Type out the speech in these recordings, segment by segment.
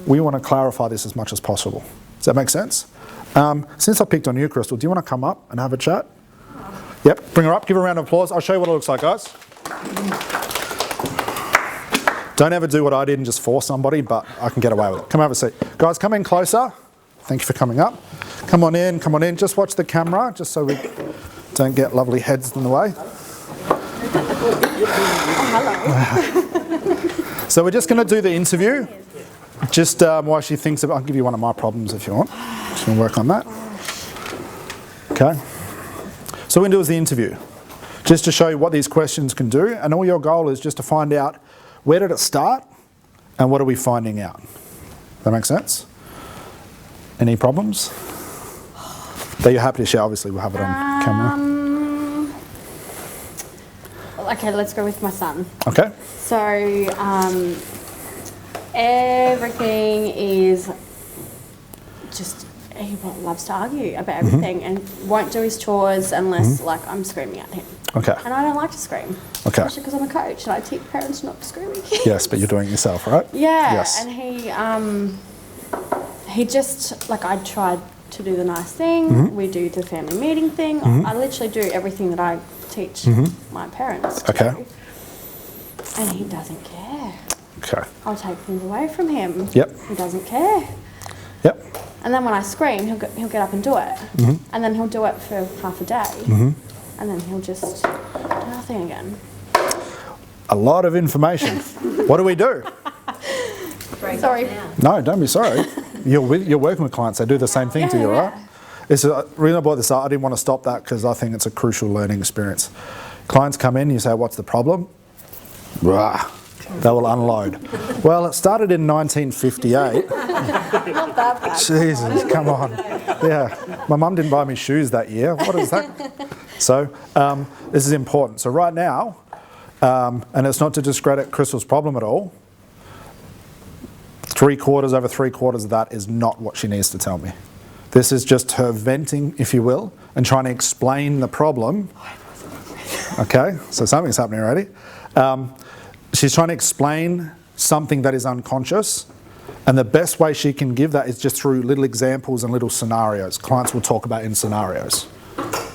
We want to clarify this as much as possible. Does that make sense? Since I picked on you, Crystal, do you want to come up and have a chat? Yep, bring her up, give her a round of applause. I'll show you what it looks like, guys. Don't ever do what I did and just force somebody, but I can get away with it. Come have a seat. Guys, come in closer. Thank you for coming up. Come on in, come on in. Just watch the camera, just so we don't get lovely heads in the way. So we're just going to do the interview. Just while she thinks about, I'll give you one of my problems if you want. Just going to work on that. Okay. So what we're going to do is the interview. Just to show you what these questions can do. And all your goal is just to find out where did it start and what are we finding out. That makes sense? Any problems? That you're happy to share? Obviously, we'll have it on camera. Okay, let's go with my son. Okay. So, everything is just, he loves to argue about everything and won't do his chores unless like I'm screaming at him. Okay. And I don't like to scream. Okay. Especially because I'm a coach and I teach parents not screaming. Yes, but you're doing it yourself, right? Yeah. Yes. And he just, like, I tried to do the nice thing. We do the family meeting thing. I literally do everything that I teach my parents to do. And he doesn't care. Okay. I'll take things away from him. Yep. He doesn't care. Yep. And then when I scream, he'll get up and do it. And then he'll do it for half a day. And then he'll just do nothing again. A lot of information. What do we do? Sorry. No, don't be sorry. You're working with clients. They do the same thing to you, right? It's a reason I brought this up. I didn't want to stop that because I think it's a crucial learning experience. Clients come in, you say, what's the problem? Rah, they will unload. Well, it started in 1958. Not that bad. Jesus, come on. Yeah, my mum didn't buy me shoes that year. What is that? So this is important. So right now, and it's not to discredit Crystal's problem at all, over three quarters of that is not what she needs to tell me. This is just her venting, if you will, and trying to explain the problem. Okay, so something's happening already. She's trying to explain something that is unconscious, and the best way she can give that is just through little examples and little scenarios. Clients will talk about in scenarios.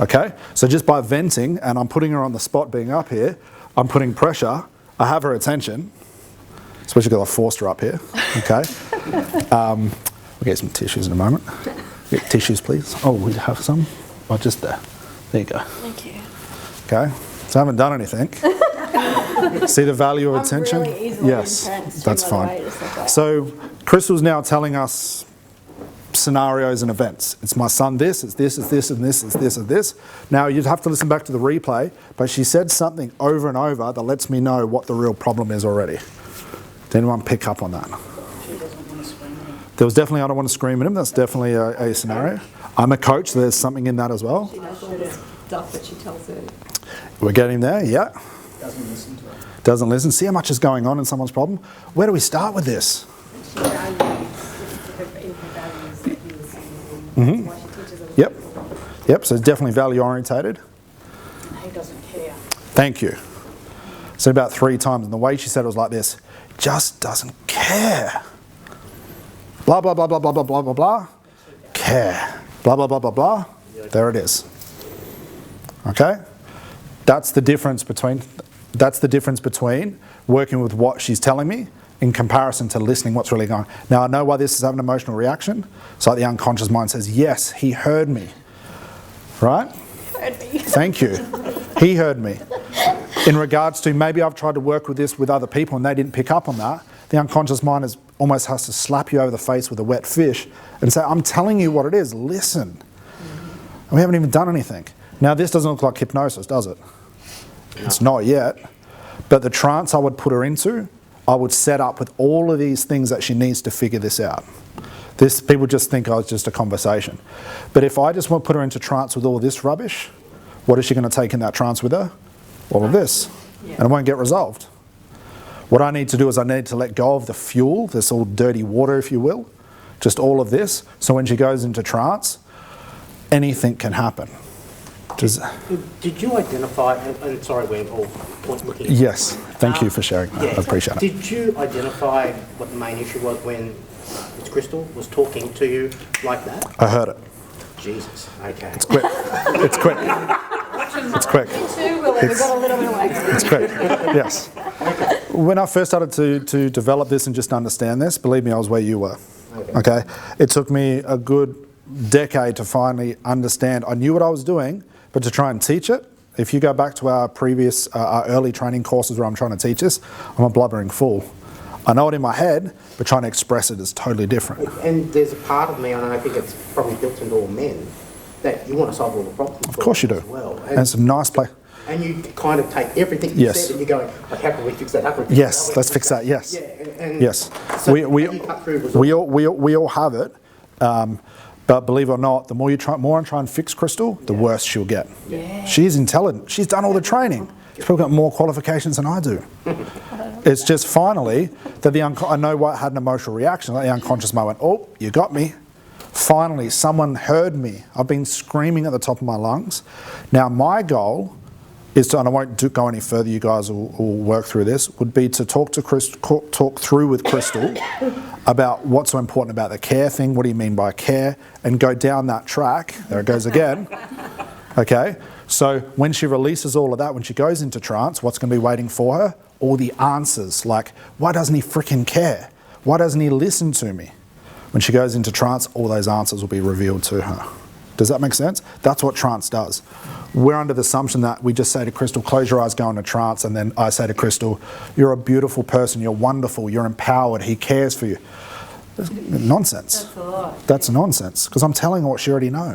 Okay, so just by venting, and I'm putting her on the spot being up here, I'm putting pressure, I have her attention, especially because I forced her up here. Okay, we'll get some tissues in a moment. Get tissues, please. Oh, we have some? Oh, just there. There you go. Thank you. Okay, so I haven't done anything. See the value of attention? Really easily yes, that's fine. Like So Crystal's now telling us scenarios and events. It's my son this, it's this, it's this, and this, it's this, and this. Now you'd have to listen back to the replay, but she said something over and over that lets me know what the real problem is already. Did anyone pick up on that? She doesn't want to scream at him. There was definitely, I don't want to scream at him. That's definitely a scenario. I'm a coach, so there's something in that as well. She does all this stuff that she tells her. We're getting there, yeah. Doesn't listen to her. Doesn't listen. See how much is going on in someone's problem? Where do we start with this? She values her values that he was saying. That's why she teaches other Yep. people. Yep, so it's definitely value orientated. He doesn't care. Thank you. Said about 3 times, and the way she said it was like this: just doesn't care. Blah, blah, blah, blah, blah, blah, blah, blah, blah. Care. Blah, blah, blah, blah, blah. There it is. Okay? That's the difference between working with what she's telling me in comparison to listening what's really going on. Now, I know why this is having an emotional reaction. So the unconscious mind says, yes, he heard me. Right? Heard me. Thank you. He heard me. In regards to maybe I've tried to work with this with other people and they didn't pick up on that, the unconscious mind almost has to slap you over the face with a wet fish and say, I'm telling you what it is, listen. And we haven't even done anything. Now, this doesn't look like hypnosis, does it? It's not yet. But the trance I would put her into, I would set up with all of these things that she needs to figure this out. People just think, oh, it's just a conversation. But if I just want to put her into trance with all this rubbish, what is she going to take in that trance with her? All of this. And it won't get resolved. What I need to do is I need to let go of the fuel, this all dirty water, if you will, just all of this. So when she goes into trance, anything can happen. Does, Did you identify, and sorry, we're all looking at yes, thank you for sharing that. I appreciate it. Did you identify what the main issue was when Miss Crystal was talking to you like that? I heard it. Jesus, okay. It's quick. It's quick. It's quick. Too, well, we've got a little bit of wax. It's quick. Yes. When I first started to develop this and just understand this, believe me, I was where you were. Okay. It took me a good decade to finally understand. I knew what I was doing, but to try and teach it. If you go back to our previous, our early training courses where I'm trying to teach this, I'm a blubbering fool. I know it in my head, but trying to express it is totally different. And there's a part of me, and I think it's probably built into all men, that you want to solve all the problems. Of course you do. As well. And it's a nice place. And you kind of take everything you Yes. said and you're going, like, how can we fix that? How can we fix Yes, that? let's fix that. Yes. Yeah, and Yes. So we how you cut through was we all have it. But believe it or not, the more I try and fix Crystal, the worse she'll get. Yeah. She's intelligent. She's done all the training. She's probably got more qualifications than I do. It's just finally that I know what had an emotional reaction. Like the unconscious mind went, oh, you got me. Finally, someone heard me. I've been screaming at the top of my lungs. Now, my goal is to, and I won't go any further, you guys will work through this, would be to talk through with Crystal about what's so important about the care thing, what do you mean by care, and go down that track. There it goes again. Okay, so when she releases all of that, when she goes into trance, what's going to be waiting for her? All the answers, like, why doesn't he freaking care? Why doesn't he listen to me? When she goes into trance, all those answers will be revealed to her. Does that make sense? That's what trance does. We're under the assumption that we just say to Crystal, close your eyes, go into trance, and then I say to Crystal, you're a beautiful person, you're wonderful, you're empowered, he cares for you. That's nonsense. That's a lot. That's nonsense, because I'm telling her what she already knows.